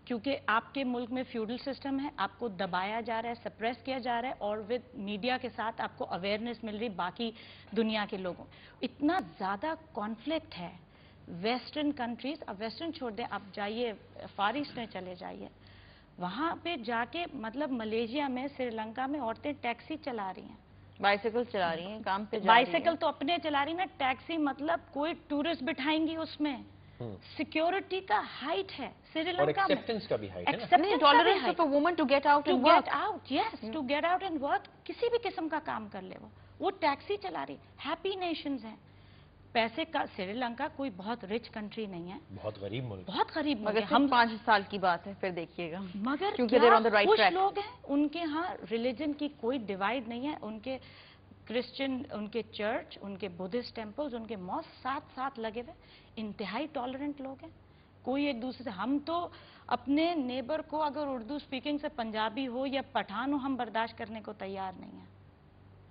کیونکہ آپ کے ملک میں فیوڈل سسٹم ہے, آپ کو دبایا جا رہا ہے, سپریس کیا جا رہا ہے, اور ود میڈیا کے ساتھ آپ کو اویئرنیس مل رہی باقی دنیا کے لوگوں. اتنا زیادہ کانفلکٹ ہے ویسٹرن کنٹریز. اب ویسٹرن چھوڑ دیں, آپ جائیے فار ایسٹ میں چلے جائیے, وہاں پہ جا کے مطلب ملیشیا میں, سری لنکا میں عورتیں ٹیکسی چلا رہی ہیں, بائیسیکل چلا رہی ہیں, کام پہ جا رہی ہیں. بائیسیکل تو اپنے چلا رہی ہیں نا, ٹیکسی مطلب کوئی ٹورسٹ بٹھائیں گی اس میں. سیکیورٹی کا ہائٹ ہے سری لنکا میں, اور ایکسیپٹنس کا بھی ہائٹ ہے نا. Tolerance of a woman to get out and work. To get out and work, کسی بھی قسم کا کام کر لے وہ ٹیکسی چلا رہی. ہیپی نیشنز ہیں. پیسے کا سری لنکا کوئی بہت رچ کنٹری نہیں ہے, بہت غریب ملک, بہت غریب ملک مگر ہے. ہم 5 سال کی بات ہے, پھر دیکھیے گا. مگر کیونکہ کیا خوش لوگ ہیں, ان کے ہاں ریلیجن کی کوئی ڈیوائیڈ نہیں ہے. ان کے کرسچن, ان کے چرچ, ان کے بدھسٹ ٹیمپلز, ان کے ماسک ساتھ ساتھ لگے ہوئے, انتہائی ٹالرنٹ لوگ ہیں. کوئی ایک دوسرے سے, ہم تو اپنے نیبر کو اگر اردو سپیکنگ سے پنجابی ہو یا پٹھان ہو, ہم برداشت کرنے کو تیار نہیں ہیں.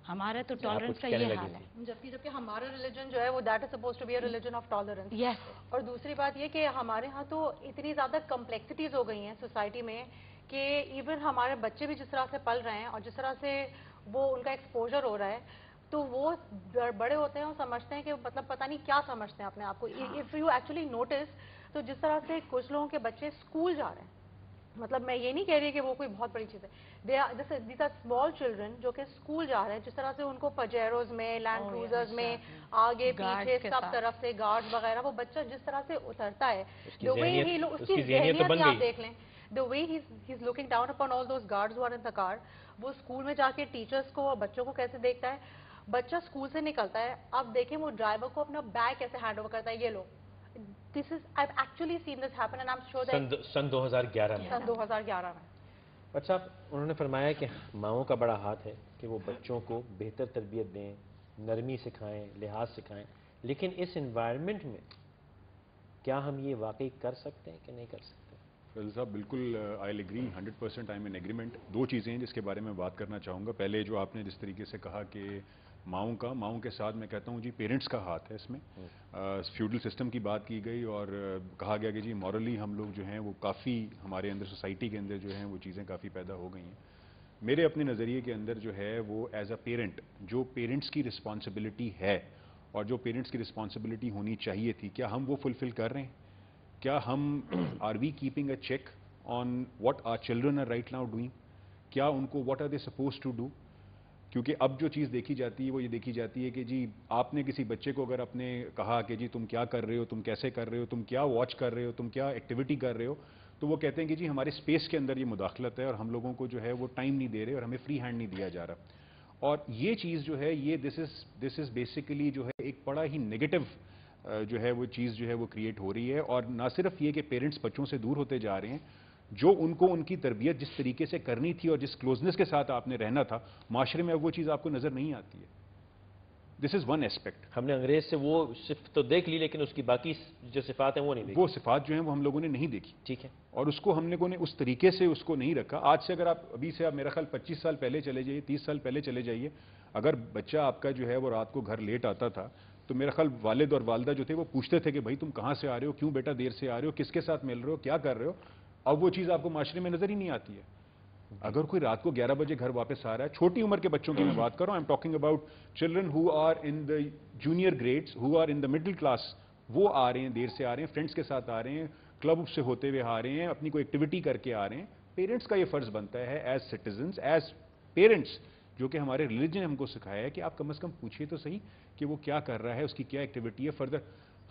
ہمارے تو ٹالرنس کا یہ حال ہے. جبکہ ہمارا ریلیجن جو ہے وہ that is suppose to be a religion of tolerance. اور دوسری بات یہ کہ ہمارے ہاں تو اتنی زیادہ کمپلیکسٹیز ہو گئی ہیں سوسائٹی میں کہ ایون ہمارے بچے بھی جس طرح سے پل رہے ہیں اور جس طرح سے وہ ان کا ایکسپوجر ہو رہا ہے, تو وہ بڑے ہوتے ہیں اور سمجھتے ہیں کہ مطلب پتہ نہیں کیا سمجھتے ہیں اپنے آپ کو. اف یو ایکچولی نوٹس, تو جس طرح سے کچھ لوگوں کے بچے اسکول جا رہے ہیں, مطلب میں یہ نہیں کہہ رہی کہ وہ کوئی بہت بڑی چیز ہے, دیز آر اسمال چلڈرن جو کہ اسکول جا رہے ہیں, جس طرح سے ان کو پجیروز میں, لینڈ کروزرز میں, آگے پیچھے سب طرف سے گارڈز وغیرہ, وہ بچہ جس طرح سے اترتا ہے, اس کی ذہنیت آپ دیکھ لیں, the way he's looking down upon all those guards who are in the car. وہ اسکول میں جا کے ٹیچرز کو اور بچوں کو کیسے دیکھتا ہے. بچہ اسکول سے نکلتا ہے, اب دیکھیں وہ ڈرائیور کو اپنا بیگ کیسے ہینڈ اوور کرتا ہے, یہ لو. This is, I've actually seen this happen and I'm sure that سن 2011 میں. سن 2011 میں. اچھا, انہوں نے فرمایا کہ ماؤں کا بڑا ہاتھ ہے کہ وہ بچوں کو بہتر تربیت دیں, نرمی سکھائیں, لحاظ سکھائیں, لیکن اس انوائرمنٹ میں کیا ہم یہ واقعی کر سکتے ہیں کہ نہیں کر سکتے؟ فیضل صاحب بالکل I will agree 100%. I am in agreement. 2 چیزیں ہیں جس کے بارے میں بات کرنا چاہوں گا. پہلے جو آپ نے جس طریقے سے کہا کہ ماؤں کے ساتھ میں کہتا ہوں جی پیرنٹس کا ہاتھ ہے اس میں. فیوڈل سسٹم کی بات کی گئی اور کہا گیا کہ جی مورلی ہم لوگ جو ہیں وہ کافی ہمارے اندر سوسائٹی کے اندر جو ہیں وہ چیزیں کافی پیدا ہو گئی ہیں. میرے اپنے نظریے کے اندر جو ہے وہ ایز اے پیرنٹ جو پیرنٹس کی رسپانسبلٹی ہے اور جو پیرنٹس کی رسپانسبلٹی ہونی چاہیے تھی, کیا ہم وہ فلفل کر رہے ہیں؟ کیا ہم are we keeping a check on what our children are right now doing? کیا ان کو what are they suppose to do? کیونکہ اب جو چیز دیکھی جاتی ہے وہ یہ دیکھی جاتی ہے کہ جی آپ نے کسی بچے کو اگر آپ نے کہا کہ جی تم کیا کر رہے ہو, تم کیسے کر رہے ہو, تم کیا واچ کر رہے ہو, تم کیا ایکٹیویٹی کر رہے ہو, تو وہ کہتے ہیں کہ جی ہمارے اسپیس کے اندر یہ مداخلت ہے اور ہم لوگوں کو جو ہے وہ ٹائم نہیں دے رہے اور ہمیں فری ہینڈ نہیں دیا جا رہا. اور یہ چیز جو ہے یہ دس از بیسیکلی جو ہے ایک بڑا ہی نیگیٹو جو ہے وہ چیز جو ہے وہ کریٹ ہو رہی ہے. اور نہ صرف یہ کہ پیرنٹس بچوں سے دور ہوتے جا رہے ہیں, جو ان کو ان کی تربیت جس طریقے سے کرنی تھی اور جس کلوزنس کے ساتھ آپ نے رہنا تھا معاشرے میں, اب وہ چیز آپ کو نظر نہیں آتی ہے. دس از ون ایسپیکٹ. ہم نے انگریز سے وہ صفت تو دیکھ لی لیکن اس کی باقی جو صفات ہیں وہ نہیں دیکھی. وہ صفات جو ہیں وہ ہم لوگوں نے نہیں دیکھی. ٹھیک ہے. اور اس کو ہم لوگوں نے اس طریقے سے اس کو نہیں رکھا. آج سے اگر آپ ابھی سے آپ میرا خیال 25 سال پہلے چلے جائیے, 30 سال پہلے چلے جائیے, اگر بچہ آپ کا جو ہے وہ رات کو گھر لیٹ آتا تھا تو میرا خیال والد اور والدہ جو تھے وہ پوچھتے تھے کہ بھائی تم کہاں سے آ رہے ہو, کیوں بیٹا دیر سے آ رہے ہو, کس کے ساتھ مل رہے ہو, کیا کر رہے ہو. اب وہ چیز آپ کو معاشرے میں نظر ہی نہیں آتی ہے. اگر کوئی رات کو 11 بجے گھر واپس آ رہا ہے, چھوٹی عمر کے بچوں کی میں بات کر رہا ہوں, I am talking about children who are in the junior grades, who are in the middle class, وہ آ رہے ہیں, دیر سے آ رہے ہیں, فرینڈس کے ساتھ آ رہے ہیں, کلب سے ہوتے ہوئے آ رہے ہیں, اپنی کوئی ایکٹیویٹی کر کے آ رہے ہیں. پیرنٹس کا یہ فرض بنتا ہے ایز سٹیزنس, ایز پیرنٹس, جو کہ ہمارے ریلیجن نے ہم کو سکھایا ہے کہ آپ کم از کم پوچھیے تو صحیح کہ وہ کیا کر رہا ہے, اس کی کیا ایکٹیویٹی ہے. فردر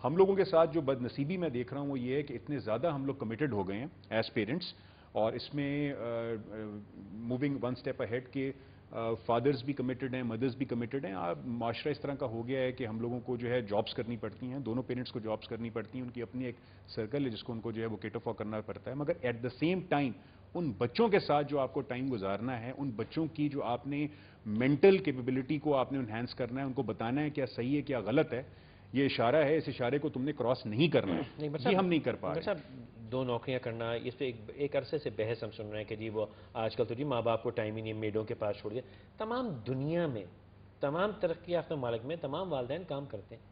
ہم لوگوں کے ساتھ جو بد نصیبی میں دیکھ رہا ہوں وہ یہ ہے کہ اتنے زیادہ ہم لوگ کمیٹڈ ہو گئے ہیں ایز پیرنٹس, اور اس میں موونگ ون اسٹیپ اہیڈ کہ فادرز بھی کمیٹڈ ہیں, مدرز بھی کمیٹڈ ہیں. معاشرہ اس طرح کا ہو گیا ہے کہ ہم لوگوں کو جو ہے جابس کرنی پڑتی ہیں, دونوں پیرنٹس کو جابس کرنی پڑتی ہیں, ان کی اپنی ایک سرکل ہے جس کو ان کو جو ہے وہ کیٹر فار کرنا پڑتا ہے. مگر ایٹ دا سیم ٹائم ان بچوں کے ساتھ جو آپ کو ٹائم گزارنا ہے, ان بچوں کی جو آپ نے مینٹل کیپیبلٹی کو آپ نے انہینس کرنا ہے, ان کو بتانا ہے کیا صحیح ہے کیا غلط ہے, یہ اشارہ ہے, اس اشارے کو تم نے کراس نہیں کرنا ہے, یہ ہم نہیں کر پا رہے. 2 نوکریاں کرنا, اس پہ ایک عرصے سے بحث ہم سن رہے ہیں کہ جی وہ آج کل تو جی ماں باپ کو ٹائم ہی نہیں, میڈوں کے پاس چھوڑ دیا. تمام دنیا میں, تمام ترقی یافتہ ممالک میں تمام والدین کام کرتے ہیں,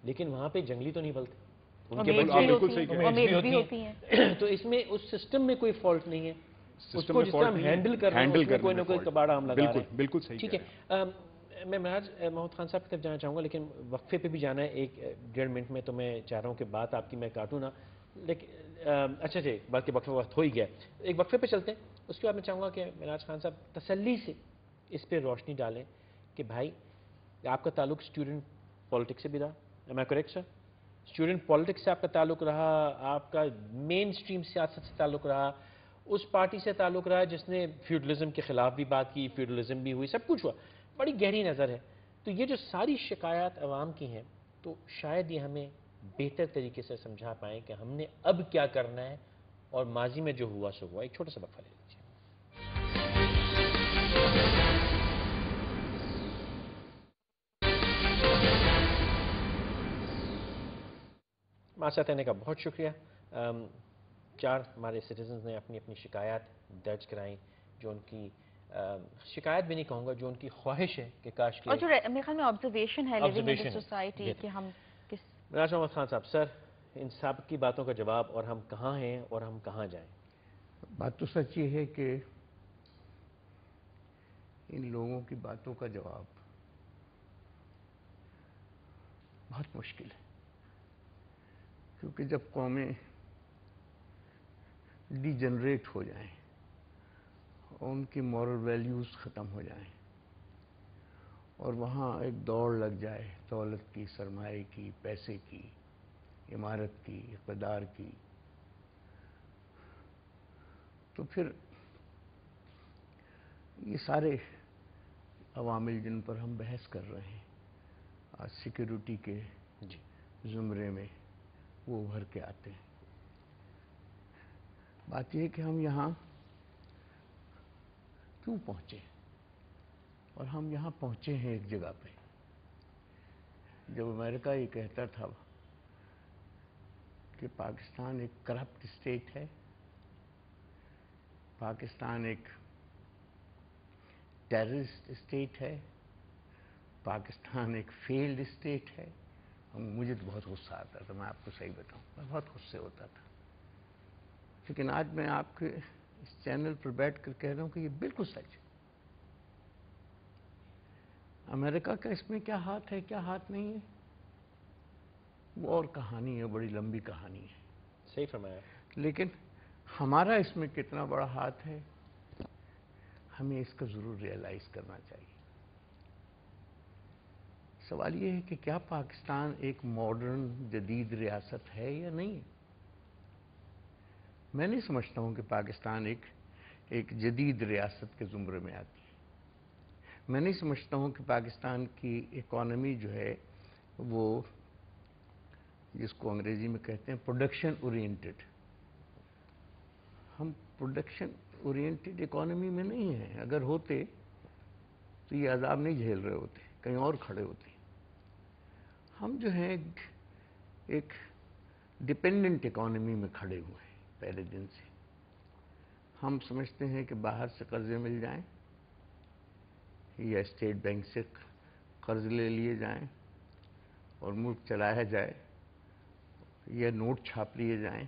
لیکن وہاں پہ جنگلی تو نہیں پلتے. ان کے بچے بالکل صحیح کہہ رہے ہیں، بھی ہوتی ہیں، تو اس میں اس سسٹم میں کوئی فالٹ نہیں ہے، اس سسٹم کو میں جس فالٹ طرح ہم نہیں ہے، ہینڈل کر رہے ہیں ہینڈل اس میں کوئی کرنے نہ کوئی فالٹ کباڑا ہم لگا رہے بالکل ہیں. بالکل صحیح ٹھیک کہہ رہے ہیں. ہے. میں مہراج محمد خان صاحب کی طرف جانا چاہوں گا، لیکن وقفے پہ بھی جانا ہے 1-1.5 منٹ میں، تو میں چاہ رہا ہوں کہ بات آپ کی میں کاٹوں نہ، لیکن اچھا جی بلکہ وقفہ وقت ہو ہی گیا. ایک وقفے پہ چلتے ہیں، اس کے بعد میں چاہوں گا کہ مہراج خان صاحب تسلی سے اس پہ روشنی ڈالیں کہ بھائی آپ کا تعلق اسٹوڈنٹ پالیٹکس سے بھی رہا، am I correct sir? Student politics سے آپ کا تعلق رہا، آپ کا مین اسٹریم سیاست سے تعلق رہا، اس پارٹی سے تعلق رہا جس نے فیوڈلزم کے خلاف بھی بات کی، فیوڈلزم بھی ہوئی، سب کچھ ہوا، بڑی گہری نظر ہے. تو یہ جو ساری شکایات عوام کی ہیں، تو شاید یہ ہمیں بہتر طریقے سے سمجھا پائیں کہ ہم نے اب کیا کرنا ہے اور ماضی میں جو ہوا سو ہوا. ایک چھوٹا سا وقفہ لے لیجیے. ہمارے ساتھ رہنے کا بہت شکریہ. 4 ہمارے سٹیزنز نے اپنی اپنی شکایات درج کرائیں، جو ان کی شکایت بھی نہیں کہوں گا، جو ان کی خواہش ہے کہ کاش کہ اور جو میرے خیال میں آبزرویشن ہے لیونگ ان Observation ہے. سوسائٹی کہ ہم کس مہراج محمد خان صاحب، سر ان سب کی باتوں کا جواب اور ہم کہاں ہیں اور ہم کہاں جائیں؟ بات تو سچ یہ ہے کہ ان لوگوں کی باتوں کا جواب بہت مشکل ہے، کیونکہ جب قومیں ڈی جنریٹ ہو جائیں اور ان کی مورل ویلیوز ختم ہو جائیں اور وہاں ایک دوڑ لگ جائے دولت کی، سرمایہ کی، پیسے کی، عمارت کی، اقتدار کی، تو پھر یہ سارے عوامل جن پر ہم بحث کر رہے ہیں آج سیکیورٹی کے زمرے میں وہ ابھر کے آتے ہیں. بات یہ ہے کہ ہم یہاں کیوں پہنچے، اور ہم یہاں پہنچے ہیں ایک جگہ پہ. جب امریکہ یہ کہتا تھا کہ پاکستان ایک کرپٹ اسٹیٹ ہے، پاکستان ایک ٹیررسٹ اسٹیٹ ہے، پاکستان ایک فیلڈ اسٹیٹ ہے، مجھے تو بہت غصہ آتا تھا، میں آپ کو صحیح بتاؤں، میں بہت غصے ہوتا تھا. لیکن آج میں آپ کے اس چینل پر بیٹھ کر کہہ رہا ہوں کہ یہ بالکل سچ ہے. امریکہ کا اس میں کیا ہاتھ ہے، کیا ہاتھ نہیں ہے، وہ اور کہانی ہے، بڑی لمبی کہانی ہے. صحیح فرمایا. لیکن ہمارا اس میں کتنا بڑا ہاتھ ہے، ہمیں اس کا ضرور ریئلائز کرنا چاہیے. سوال یہ ہے کہ کیا پاکستان ایک ماڈرن جدید ریاست ہے یا نہیں ہے؟ میں نہیں سمجھتا ہوں کہ پاکستان ایک جدید ریاست کے زمرے میں آتی ہے. میں نہیں سمجھتا ہوں کہ پاکستان کی اکانومی جو ہے وہ جس کو انگریزی میں کہتے ہیں پروڈکشن اورینٹڈ، ہم پروڈکشن اورینٹڈ اکانومی میں نہیں ہیں. اگر ہوتے تو یہ عذاب نہیں جھیل رہے ہوتے، کہیں اور کھڑے ہوتے. ہم جو ہیں ایک ڈیپینڈنٹ اکانومی میں کھڑے ہوئے ہیں پہلے دن سے. ہم سمجھتے ہیں کہ باہر سے قرضے مل جائیں یا اسٹیٹ بینک سے قرض لے لیے جائیں اور ملک چلایا جائے یا نوٹ چھاپ لیے جائیں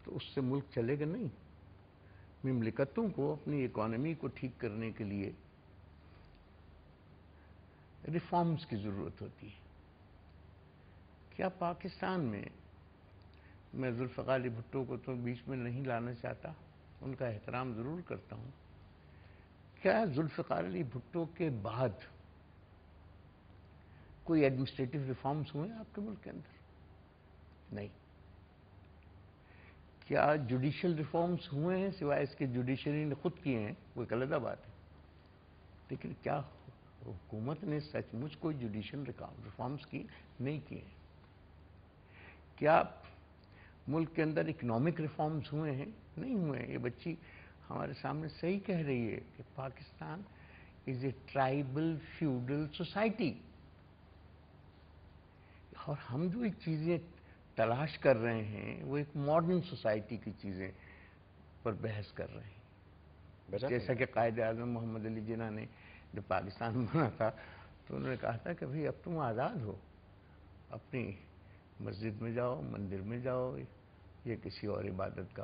تو اس سے ملک چلے گا نہیں. مملکتوں کو اپنی اکانومی کو ٹھیک کرنے کے لیے ریفارمز کی ضرورت ہوتی ہے. کیا پاکستان میں ذوالفقار علی بھٹو کو تو بیچ میں نہیں لانا چاہتا، ان کا احترام ضرور کرتا ہوں. کیا ذوالفقار علی بھٹو کے بعد کوئی ایڈمنسٹریٹو ریفارمز ہوئے آپ کے ملک کے اندر؟ نہیں. کیا جوڈیشل ریفارمز ہوئے ہیں سوائے اس کے جوڈیشری نے خود کیے ہیں، وہ ایک علیحدہ بات ہے. لیکن کیا حکومت نے سچ مچ کوئی جوڈیشل ریفارمز کی؟ نہیں کیے. کیا ملک کے اندر اکنامک ریفارمز ہوئے ہیں؟ نہیں ہوئے ہیں. یہ بچی ہمارے سامنے صحیح کہہ رہی ہے کہ پاکستان از اے ٹرائبل فیوڈل سوسائٹی، اور ہم جو ایک چیزیں تلاش کر رہے ہیں وہ ایک ماڈرن سوسائٹی کی چیزیں پر بحث کر رہے ہیں. جیسا کہ قائد اعظم محمد علی جناح نے جب پاکستان بنا تھا تو انہوں نے کہا تھا کہ بھئی اب تم آزاد ہو، اپنی مسجد میں جاؤ، مندر میں جاؤ، یہ کسی اور عبادت کا